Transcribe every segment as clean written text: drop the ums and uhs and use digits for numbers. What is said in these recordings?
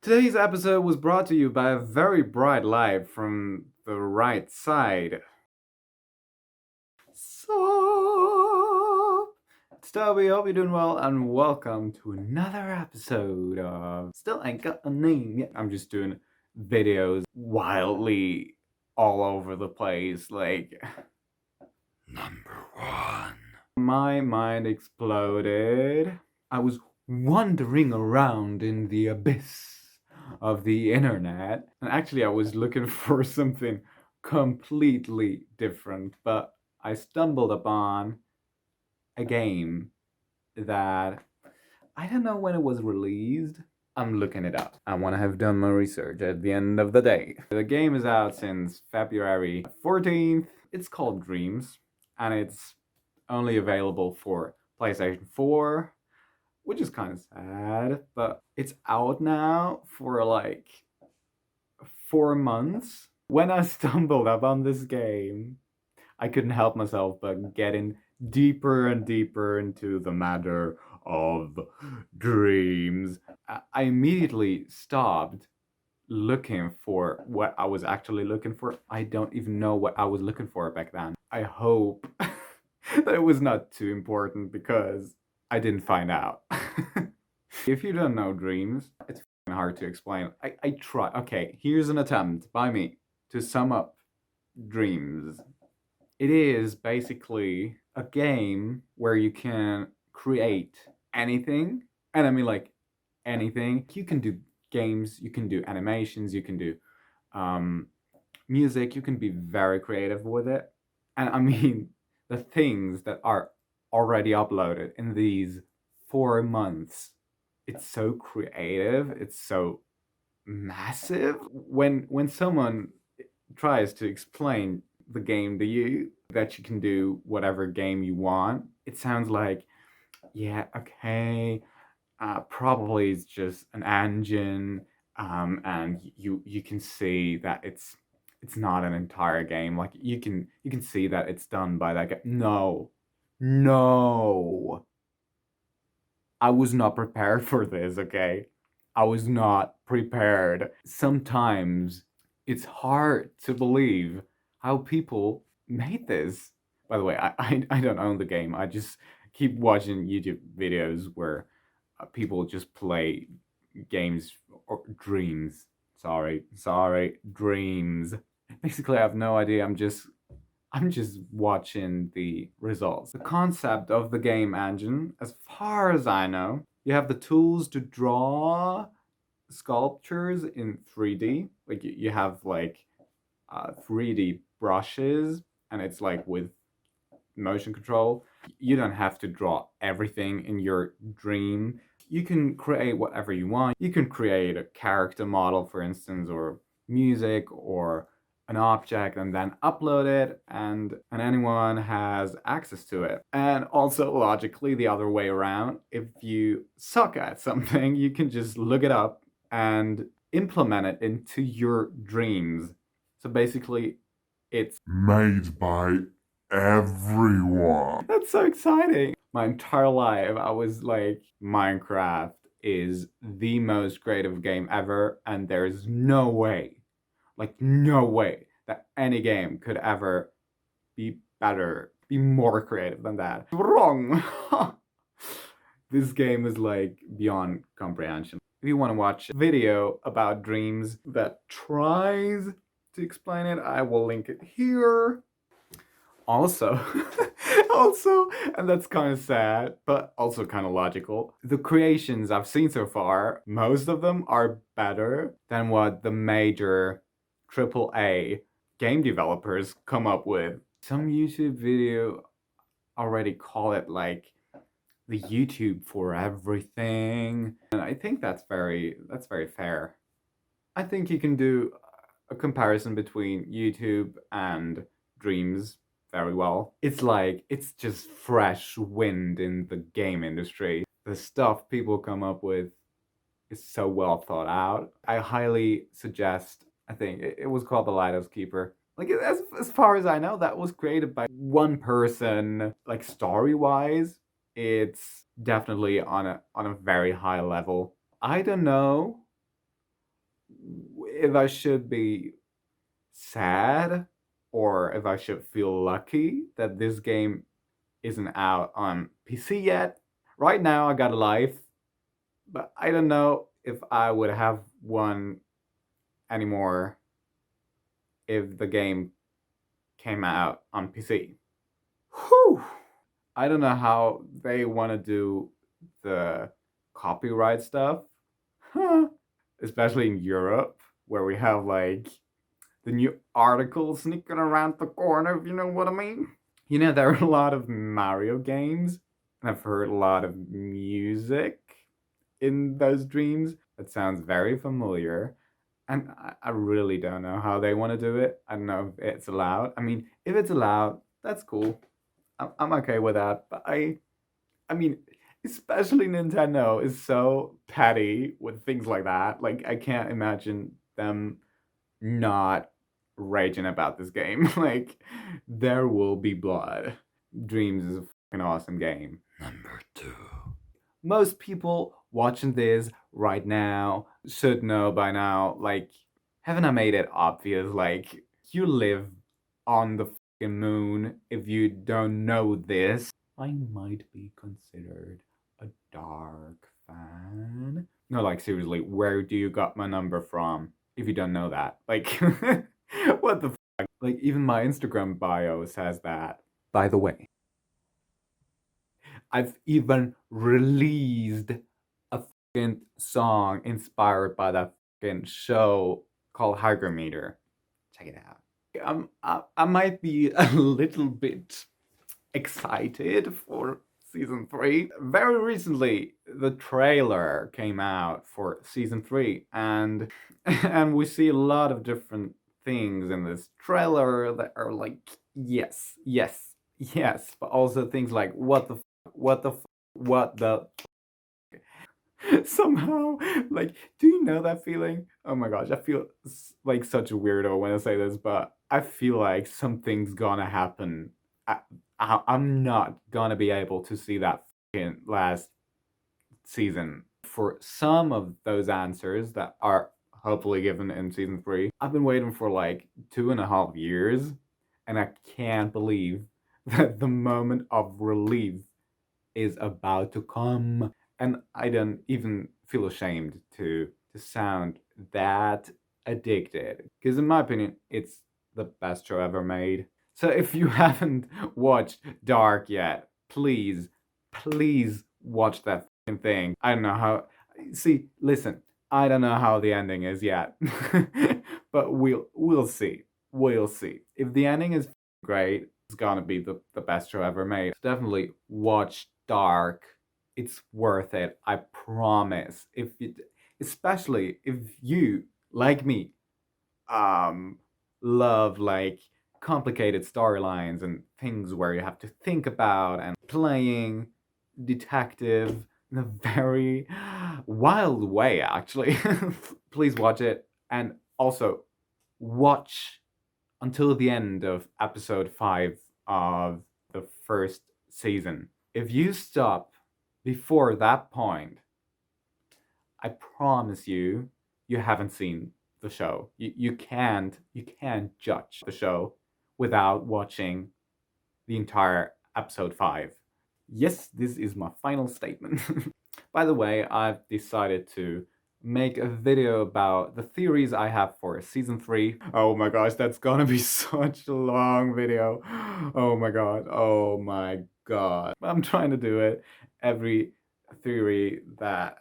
Today's episode was brought to you by a very bright light from the right side. So, Toby, hope you're doing well, and welcome to another episode of Still Ain't Got a Name Yet. I'm just doing videos wildly all over the place, like number one. My mind exploded. I was wandering around in the abyss of the internet, and actually I was looking for something completely different, but I stumbled upon a game that I don't know when it was released. I'm looking it up. I want to have done my research at the end of the day. The game is out since February 14th. It's called Dreams, and it's only available for PlayStation 4, which is kind of sad, but it's out now for like 4 months. When I stumbled upon this game, I couldn't help myself but getting deeper and deeper into the matter of dreams. I immediately stopped looking for what I was actually looking for. I don't even know what I was looking for back then. I hope that it was not too important because I didn't find out. If you don't know dreams, it's hard to explain. I try. Okay, here's an attempt by me to sum up dreams. It is basically a game where you can create anything, and I mean like anything. You can do games, you can do animations, you can do um, music, you can be very creative with it. And I mean, the things that are already uploaded in these 4 months, it's so creative, it's so massive. When someone tries to explain the game to you, that you can do whatever game you want, it sounds like, yeah, okay, probably it's just an engine, and you can see that it's not an entire game. Like you can see that it's done by that guy. No, no, I was not prepared for this. Okay, I was not prepared. Sometimes it's hard to believe how people made this. By the way, I don't own the game. I just keep watching YouTube videos where people just play games or dreams. Sorry, dreams. Basically, I have no idea. I'm just watching the results. The concept of the game engine, as far as I know, you have the tools to draw sculptures in 3D. Like you have like 3D brushes, and it's like with motion control. You don't have to draw everything in your dream. You can create whatever you want. You can create a character model, for instance, or music, or an object, and then upload it, and anyone has access to it. And also logically the other way around, if you suck at something, you can just look it up and implement it into your dreams. So basically it's made by everyone. that's so exciting. My entire life, I was like, Minecraft is the most creative game ever, and there's no way, like, no way that any game could ever be better, be more creative than that. Wrong! This game is like beyond comprehension. If you want to watch a video about dreams that tries to explain it, I will link it here. Also, also, and that's kind of sad, but also kind of logical. The creations I've seen so far, most of them are better than what the major AAA game developers come up with. Some YouTube video already call it like the YouTube for everything, and I think that's very fair. I think you can do a comparison between YouTube and Dreams very well. It's like it's just fresh wind in the game industry. The stuff people come up with is so well thought out. I highly suggest, I think it was called The Lighthouse Keeper. Like as far as I know, that was created by one person. Like story wise, it's definitely on a very high level. I don't know if I should be sad or if I should feel lucky that this game isn't out on PC yet. Right now, I got a life, but I don't know if I would have one anymore if the game came out on PC. Whew! I don't know how they want to do the copyright stuff, huh? Especially in Europe, where we have like the new article sneaking around the corner, if you know what I mean. You know, there are a lot of Mario games, and I've heard a lot of music in those dreams that sounds very familiar. And I really don't know how they want to do it. I don't know if it's allowed. I mean, if it's allowed, that's cool. I'm okay with that. But I mean, especially Nintendo is so petty with things like that. Like, I can't imagine them not raging about this game. Like, there will be blood. Dreams is a fucking awesome game. Number 2. Most people watching this right now should know by now, like, haven't I made it obvious? Like, you live on the fucking moon. If you don't know this, I might be considered a dark fan. No, like, seriously, where do you got my number from? If you don't know that. Like, what the fuck? Like, even my Instagram bio says that. By the way, I've even released a fucking song inspired by that fucking show called Hygrometer. Check it out. I might be a little bit excited for season 3. Very recently, the trailer came out for season 3, and and we see a lot of different things in this trailer that are like, yes, yes, yes, but also things like, what the what the what the somehow, like, do you know that feeling? Oh my gosh, I feel like such a weirdo when I say this, but I feel like something's gonna happen. I, I'm not gonna be able to see that in last season. For some of those answers that are hopefully given in season 3, I've been waiting for like 2.5 years, and I can't believe that the moment of relief is about to come. And I don't even feel ashamed to sound that addicted, because in my opinion, it's the best show ever made. So if you haven't watched Dark yet, please watch that fucking thing. I don't know how. See, listen, I don't know how the ending is yet, but we'll see. We'll see. If the ending is great, it's gonna be the best show ever made. Definitely watch Dark. It's worth it. I promise. If it, especially if you, like me, um love like complicated storylines and things where you have to think about, and playing detective in a very wild way, actually. Please watch it, and also watch until the end of episode 5 of the first season. If you stop before that point, I promise you, you haven't seen the show. You can't judge the show without watching the entire episode 5. Yes, this is my final statement. By the way, I've decided to make a video about the theories I have for season 3. Oh my gosh, that's gonna be such a long video. Oh my god. Oh my god. I'm trying to do it. Every theory that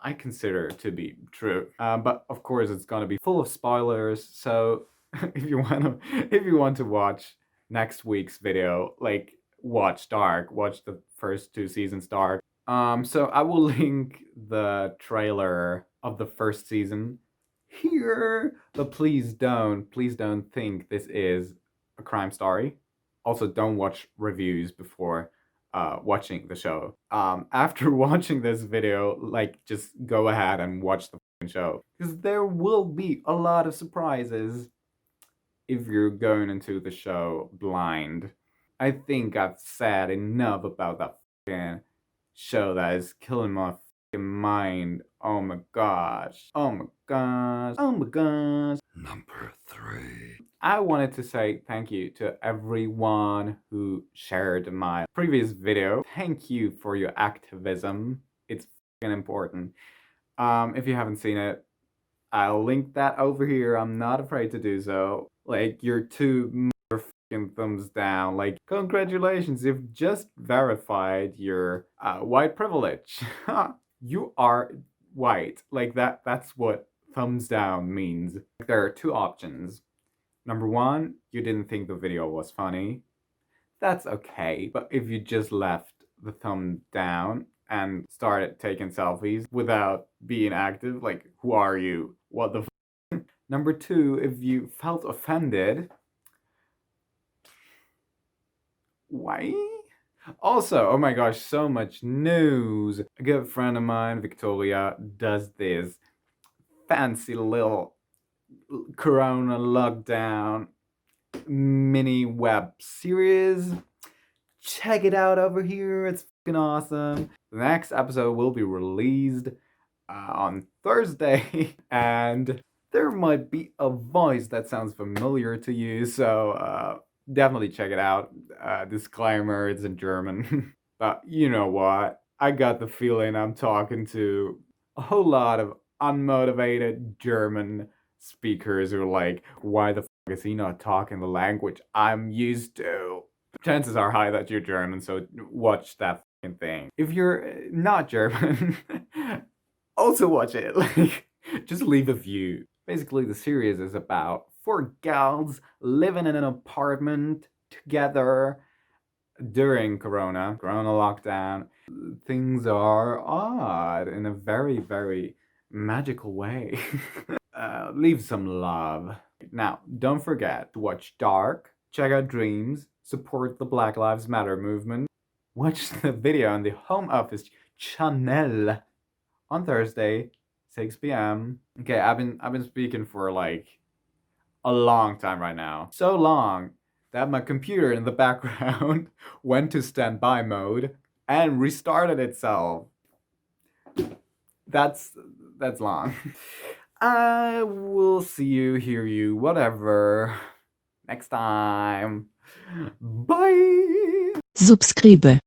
I consider to be true. But of course, it's gonna be full of spoilers. So if you want to watch next week's video, like, watch Dark, watch the first 2 seasons Dark. So I will link the trailer of the first season here, but please don't think this is a crime story. Also, don't watch reviews before watching the show. After watching this video, like, just go ahead and watch the show, because there will be a lot of surprises if you're going into the show blind. I think I've said enough about that fucking show that is killing my fucking mind Oh my gosh. Oh my gosh. Oh my gosh. Number 3. I wanted to say thank you to everyone who shared my previous video. Thank you for your activism. It's fucking important. If you haven't seen it, I'll link that over here. I'm not afraid to do so. Like, your 2 motherfucking thumbs down. Like, congratulations, you've just verified your white privilege. You are white. Like, that's what thumbs down means. There are 2 options. Number 1, you didn't think the video was funny. That's okay. But if you just left the thumb down and started taking selfies without being active, like, who are you? What the f? Number 2, if you felt offended, why? Also, oh my gosh, so much news. A good friend of mine, Victoria, does this fancy little Corona lockdown mini web series. Check it out over here. It's fucking awesome. The next episode will be released on Thursday, and there might be a voice that sounds familiar to you, so definitely check it out. Disclaimer, it's in German. But you know what? I got the feeling I'm talking to a whole lot of unmotivated German speakers who are like, why the fuck is he not talking the language I'm used to? Chances are high that you're German, so watch that fucking thing. If you're not German, also watch it. Like, just leave a view. Basically, the series is about 4 gals living in an apartment together during Corona lockdown. Things are odd in a very, very magical way. Leave some love. Now, don't forget to watch Dark, check out Dreams, support the Black Lives Matter movement, watch the video on the Home Office channel on Thursday, 6 p.m. Okay, I've been speaking for like a long time right now. So long that my computer in the background went to standby mode and restarted itself. That's long. I will see you, hear you, whatever, next time. Bye! Subscribe.